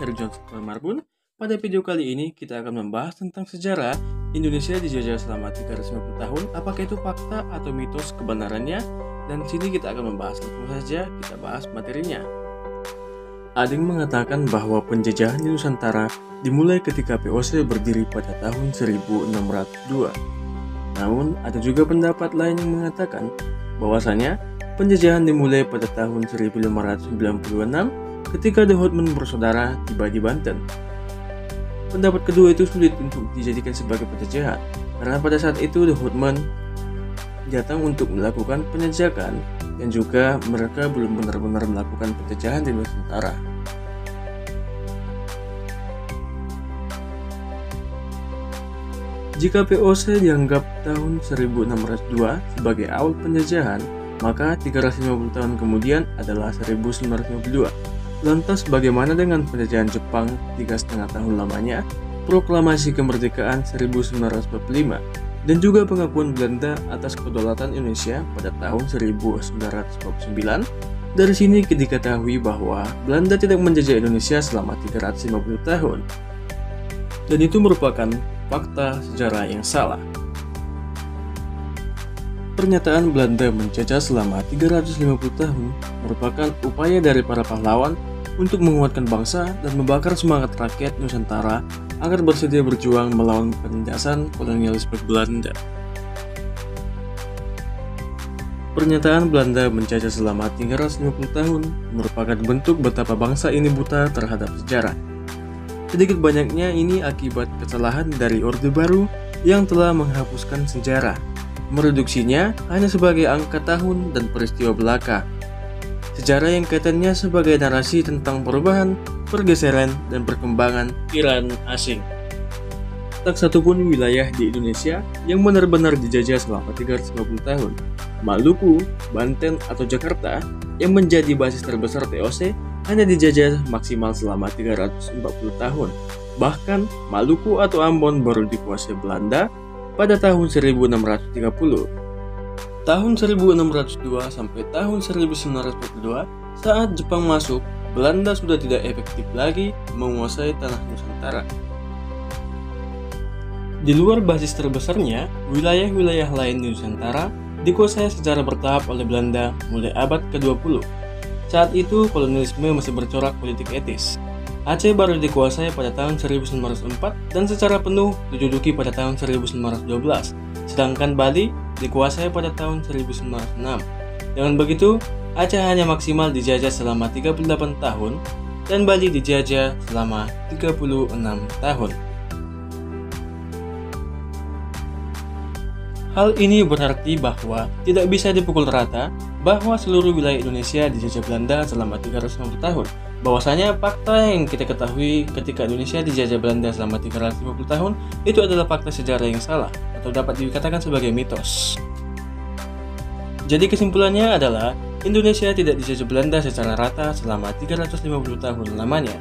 Harry John Marbun. Pada video kali ini kita akan membahas tentang sejarah Indonesia dijajah selama 350 tahun. Apakah itu fakta atau mitos kebenarannya? Dan sini kita akan membahas langsung saja, kita bahas materinya. Ada yang mengatakan bahwa penjajahan di Nusantara dimulai ketika VOC berdiri pada tahun 1602. Namun ada juga pendapat lain yang mengatakan bahwasanya penjajahan dimulai pada tahun 1596 ketika The Houtman bersaudara tiba di Banten. Pendapat kedua itu sulit untuk dijadikan sebagai penjajahan, karena pada saat itu The Houtman datang untuk melakukan penjajahan dan juga mereka belum benar-benar melakukan penjajahan di Nusantara. Jika VOC dianggap tahun 1602 sebagai awal penjajahan, maka 350 tahun kemudian adalah 1952. Lantas bagaimana dengan penjajahan Jepang 3,5 tahun lamanya, proklamasi kemerdekaan 1945, dan juga pengakuan Belanda atas kedaulatan Indonesia pada tahun 1949? Dari sini diketahui bahwa Belanda tidak menjajah Indonesia selama 350 tahun. Dan itu merupakan fakta sejarah yang salah. Pernyataan Belanda menjajah selama 350 tahun merupakan upaya dari para pahlawan untuk menguatkan bangsa dan membakar semangat rakyat Nusantara agar bersedia berjuang melawan penindasan kolonialisme Belanda. Pernyataan Belanda menjajah selama 350 tahun merupakan bentuk betapa bangsa ini buta terhadap sejarah. Sedikit banyaknya ini akibat kesalahan dari Orde Baru yang telah menghapuskan sejarah, mereduksinya hanya sebagai angka tahun dan peristiwa belaka. Sejarah yang kaitannya sebagai narasi tentang perubahan, pergeseran, dan perkembangan pikiran asing. Tak satupun wilayah di Indonesia yang benar-benar dijajah selama 350 tahun. Maluku, Banten, atau Jakarta yang menjadi basis terbesar VOC hanya dijajah maksimal selama 340 tahun. Bahkan Maluku atau Ambon baru dikuasai Belanda pada tahun 1630. Tahun 1602 sampai tahun 1942, saat Jepang masuk, Belanda sudah tidak efektif lagi menguasai tanah Nusantara. Di luar basis terbesarnya, wilayah-wilayah lain di Nusantara dikuasai secara bertahap oleh Belanda mulai abad ke-20. Saat itu, kolonialisme masih bercorak politik etis. Aceh baru dikuasai pada tahun 1904 dan secara penuh diduduki pada tahun 1912, sedangkan Bali dikuasai pada tahun 1906. Dengan begitu, Aceh hanya maksimal dijajah selama 38 tahun dan Bali dijajah selama 36 tahun. Hal ini berarti bahwa tidak bisa dipukul rata bahwa seluruh wilayah Indonesia dijajah Belanda selama 350 tahun. Bahwasanya fakta yang kita ketahui ketika Indonesia dijajah Belanda selama 350 tahun itu adalah fakta sejarah yang salah atau dapat dikatakan sebagai mitos. Jadi kesimpulannya adalah Indonesia tidak dijajah Belanda secara rata selama 350 tahun lamanya.